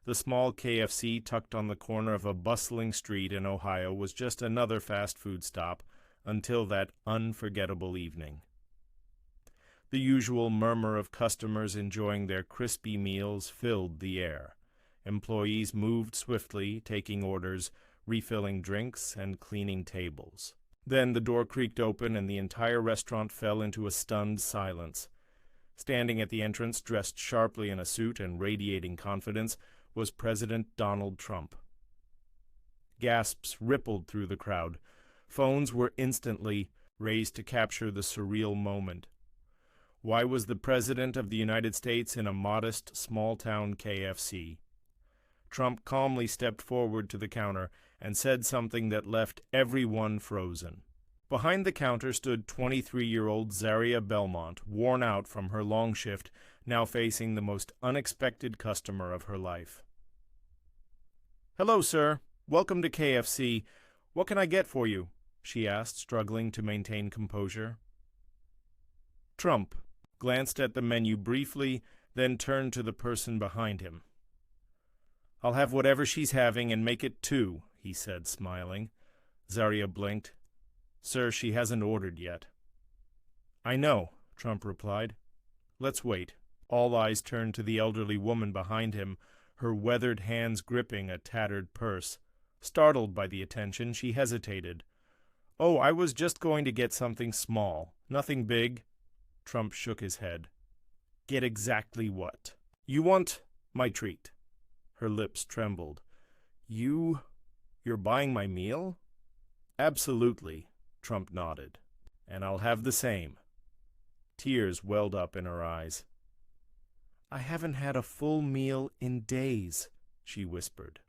The small KFC tucked on the corner of a bustling street in Ohio was just another fast food stop until that unforgettable evening. The usual murmur of customers enjoying their crispy meals filled the air. Employees moved swiftly, taking orders, refilling drinks, and cleaning tables. Then the door creaked open and the entire restaurant fell into a stunned silence. Standing at the entrance, dressed sharply in a suit and radiating confidence, was President Donald Trump. Gasps rippled through the crowd. Phones were instantly raised to capture the surreal moment. Why was the President of the United States in a modest, small-town KFC? Trump calmly stepped forward to the counter and said something that left everyone frozen. Behind the counter stood 23-year-old Zaria Belmont, worn out from her long shift, now facing the most unexpected customer of her life. "Hello, sir. Welcome to KFC. What can I get for you?" she asked, struggling to maintain composure. Trump glanced at the menu briefly, then turned to the person behind him. "I'll have whatever she's having and make it 2, he said, smiling. Zaria blinked. "Sir, she hasn't ordered yet." "I know," Trump replied. "Let's wait." All eyes turned to the elderly woman behind him, her weathered hands gripping a tattered purse. Startled by the attention, she hesitated. "Oh, I was just going to get something small. Nothing big." Trump shook his head. "Get exactly what?" "You want my treat." Her lips trembled. You're buying my meal?" "Absolutely," Trump nodded. "And I'll have the same." Tears welled up in her eyes. "I haven't had a full meal in days," she whispered.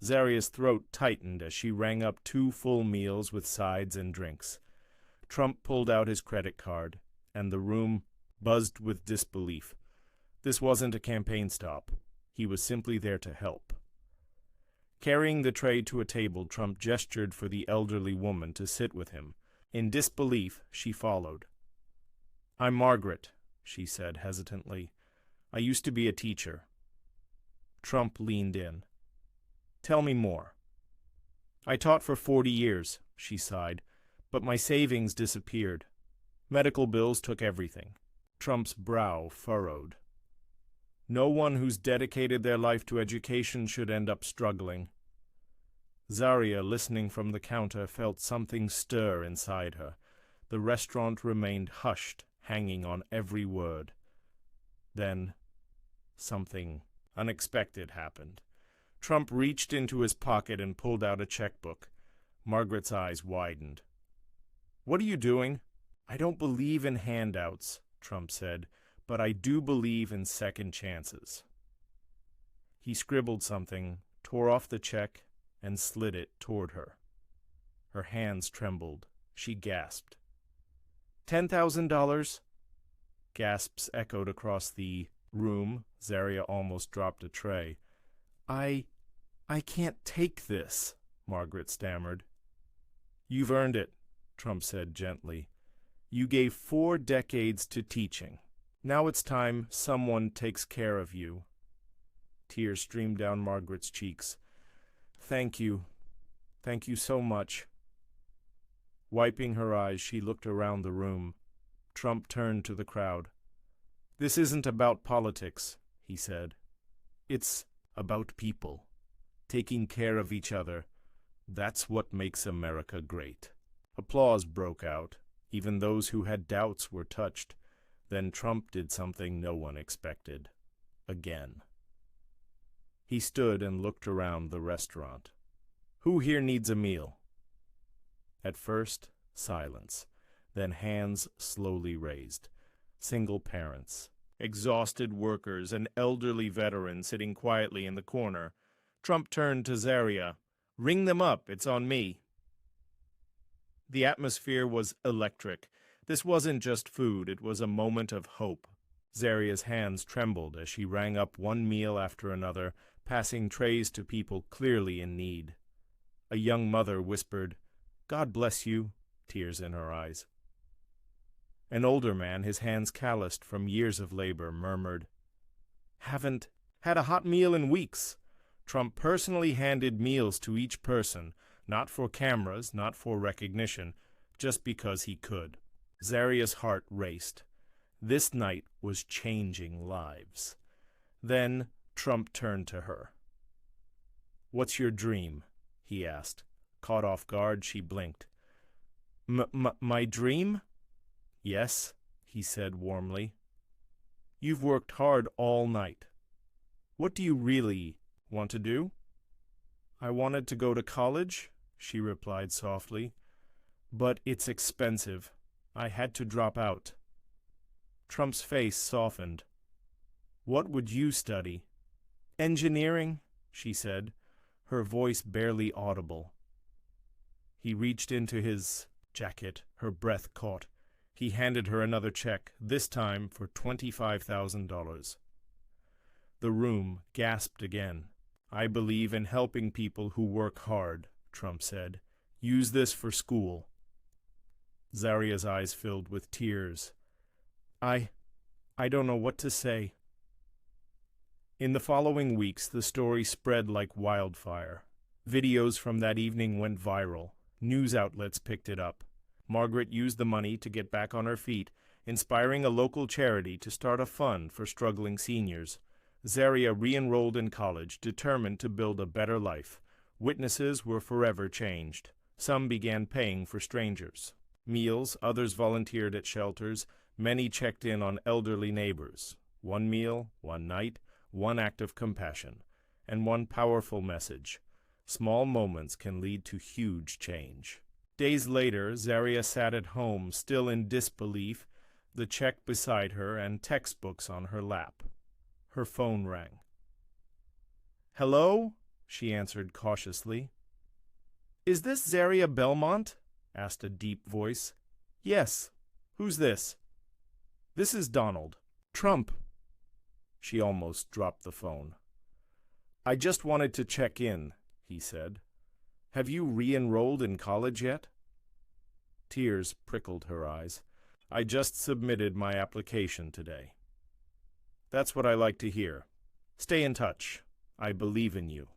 Zaria's throat tightened as she rang up 2 full meals with sides and drinks. Trump pulled out his credit card, and the room buzzed with disbelief. This wasn't a campaign stop. He was simply there to help. Carrying the tray to a table, Trump gestured for the elderly woman to sit with him. In disbelief, she followed. "I'm Margaret," she said hesitantly. "I used to be a teacher." Trump leaned in. "Tell me more." "I taught for 40 years, she sighed, "but my savings disappeared. Medical bills took everything." Trump's brow furrowed. "No one who's dedicated their life to education should end up struggling." Zaria, listening from the counter, felt something stir inside her. The restaurant remained hushed, hanging on every word. Then, something unexpected happened. Trump reached into his pocket and pulled out a checkbook. Margaret's eyes widened. "What are you doing?" "I don't believe in handouts," Trump said, "but I do believe in second chances." He scribbled something, tore off the check, and slid it toward her. Her hands trembled. She gasped. $10,000? Gasps echoed across the room. Zaria almost dropped a tray. I can't take this," Margaret stammered. "You've earned it," Trump said gently. "You gave 4 decades to teaching. Now it's time someone takes care of you." Tears streamed down Margaret's cheeks. Thank you so much." Wiping her eyes, she looked around the room. Trump turned to the crowd. "This isn't about politics," he said. "It's about people. Taking care of each other. That's what makes America great." Applause broke out. Even those who had doubts were touched. Then Trump did something no one expected. Again. He stood and looked around the restaurant. "Who here needs a meal?" At first, silence. Then hands slowly raised. Single parents, exhausted workers, and elderly veterans sitting quietly in the corner. Trump turned to Zaria. "Ring them up, it's on me." The atmosphere was electric. This wasn't just food, it was a moment of hope. Zaria's hands trembled as she rang up one meal after another, passing trays to people clearly in need. A young mother whispered, "God bless you," tears in her eyes. An older man, his hands calloused from years of labor, murmured, Haven't Had a hot meal in weeks. Trump personally handed meals to each person, not for cameras, not for recognition, just because he could. Zaria's heart raced. This night was changing lives. Then Trump turned to her. "What's your dream?" he asked. Caught off guard, she blinked. My dream?" "Yes," he said warmly. "You've worked hard all night. What do you really want to do?" "I wanted to go to college," she replied softly. "But it's expensive. I had to drop out." Trump's face softened. "What would you study?" "Engineering," she said, her voice barely audible. He reached into his jacket. Her breath caught. He handed her another check, this time for $25,000. The room gasped again. "I believe in helping people who work hard," Trump said. "Use this for school." Zaria's eyes filled with tears. I don't know what to say." In the following weeks, the story spread like wildfire. Videos from that evening went viral. News outlets picked it up. Margaret used the money to get back on her feet, inspiring a local charity to start a fund for struggling seniors. Zaria re-enrolled in college, determined to build a better life. Witnesses were forever changed. Some began paying for strangers. Meals, others volunteered at shelters, many checked in on elderly neighbors. One meal, one night, one act of compassion, and one powerful message. Small moments can lead to huge change. Days later, Zaria sat at home, still in disbelief, the check beside her and textbooks on her lap. Her phone rang. "Hello?" she answered cautiously. "Is this Zaria Belmont?" asked a deep voice. "Yes. Who's this?" "This is Donald Trump." She almost dropped the phone. "I just wanted to check in," he said. "Have you re-enrolled in college yet?" Tears prickled her eyes. "I just submitted my application today." "That's what I like to hear. Stay in touch. I believe in you."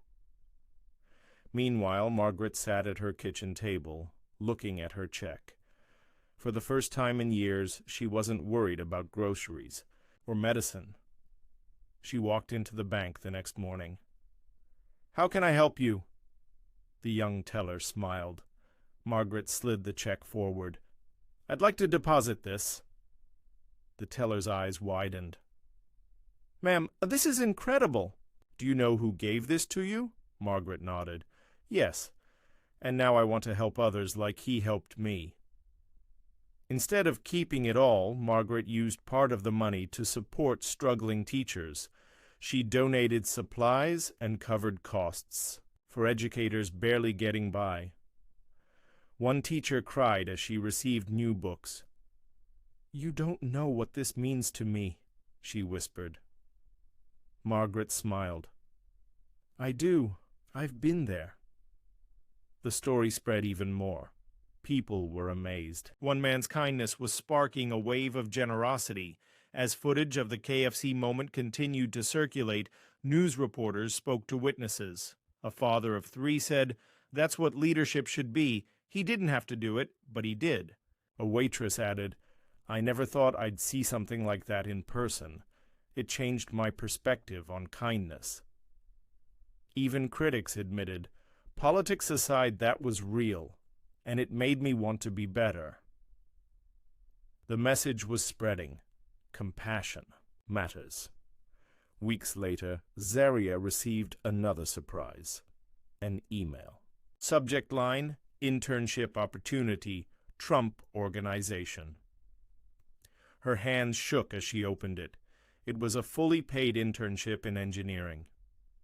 Meanwhile, Margaret sat at her kitchen table, looking at her check. For the first time in years, she wasn't worried about groceries or medicine. She walked into the bank the next morning. "How can I help you?" The young teller smiled. Margaret slid the check forward. "I'd like to deposit this." The teller's eyes widened. "Ma'am, this is incredible." "Do you know who gave this to you?" Margaret nodded. "Yes, and now I want to help others like he helped me." Instead of keeping it all, Margaret used part of the money to support struggling teachers. She donated supplies and covered costs for educators barely getting by. One teacher cried as she received new books. "You don't know what this means to me," she whispered. Margaret smiled. "I do. I've been there." The story spread even more. People were amazed. One man's kindness was sparking a wave of generosity. As footage of the KFC moment continued to circulate, news reporters spoke to witnesses. A father of 3 said, "That's what leadership should be. He didn't have to do it, but he did." A waitress added, "I never thought I'd see something like that in person. It changed my perspective on kindness." Even critics admitted, "Politics aside, that was real, and it made me want to be better." The message was spreading. Compassion matters. Weeks later, Zaria received another surprise. An email. Subject line, "Internship opportunity, Trump Organization." Her hands shook as she opened it. It was a fully paid internship in engineering.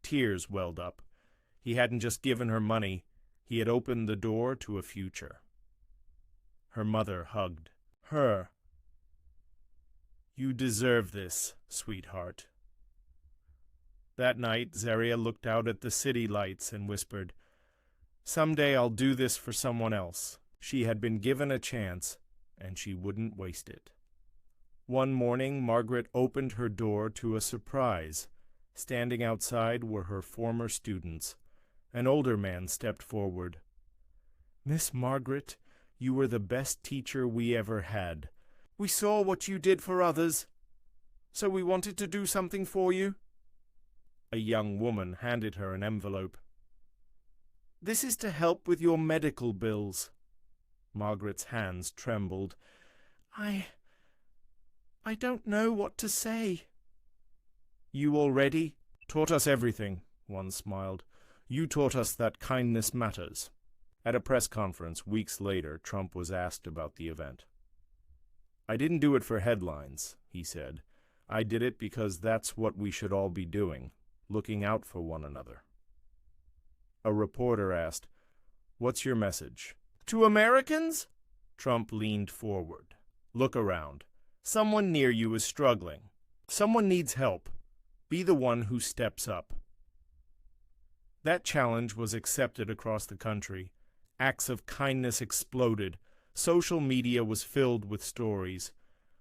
Tears welled up. He hadn't just given her money, he had opened the door to a future. Her mother hugged her. "You deserve this, sweetheart." That night, Zaria looked out at the city lights and whispered, "Someday I'll do this for someone else." She had been given a chance, and she wouldn't waste it. One morning, Margaret opened her door to a surprise. Standing outside were her former students. An older man stepped forward. "Miss Margaret, you were the best teacher we ever had. We saw what you did for others, so we wanted to do something for you." A young woman handed her an envelope. "This is to help with your medical bills." Margaret's hands trembled. I don't know what to say." "You already taught us everything," one smiled. "You taught us that kindness matters." At a press conference weeks later, Trump was asked about the event. "I didn't do it for headlines," he said. "I did it because that's what we should all be doing, looking out for one another." A reporter asked, "What's your message?" "To Americans?" Trump leaned forward. "Look around. Someone near you is struggling. Someone needs help. Be the one who steps up." That challenge was accepted across the country. Acts of kindness exploded. Social media was filled with stories.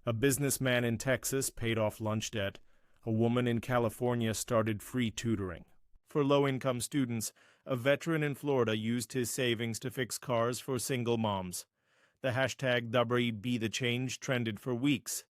A businessman in Texas paid off lunch debt. A woman in California started free tutoring. For low-income students, a veteran in Florida used his savings to fix cars for single moms. The hashtag #WeBeTheChange trended for weeks.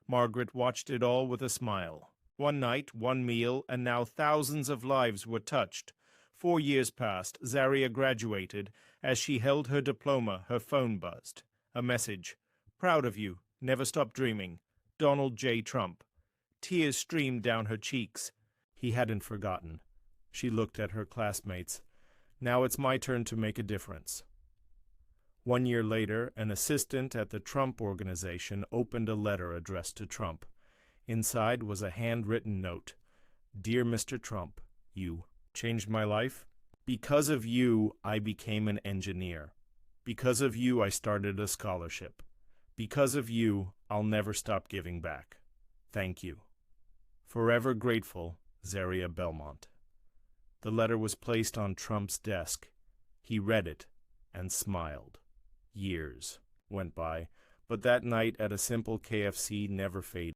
Margaret watched it all with a smile. One night, one meal, and now thousands of lives were touched. 4 years passed. Zaria graduated. As she held her diploma, her phone buzzed. A message. "Proud of you. Never stop dreaming. Donald J. Trump." Tears streamed down her cheeks. He hadn't forgotten. She looked at her classmates. "Now it's my turn to make a difference." 1 year later, an assistant at the Trump Organization opened a letter addressed to Trump. Inside was a handwritten note. "Dear Mr. Trump, you changed my life. Because of you, I became an engineer. Because of you, I started a scholarship. Because of you, I'll never stop giving back. Thank you. Forever grateful, Zaria Belmont." The letter was placed on Trump's desk. He read it and smiled. Years went by, but that night at a simple KFC never faded.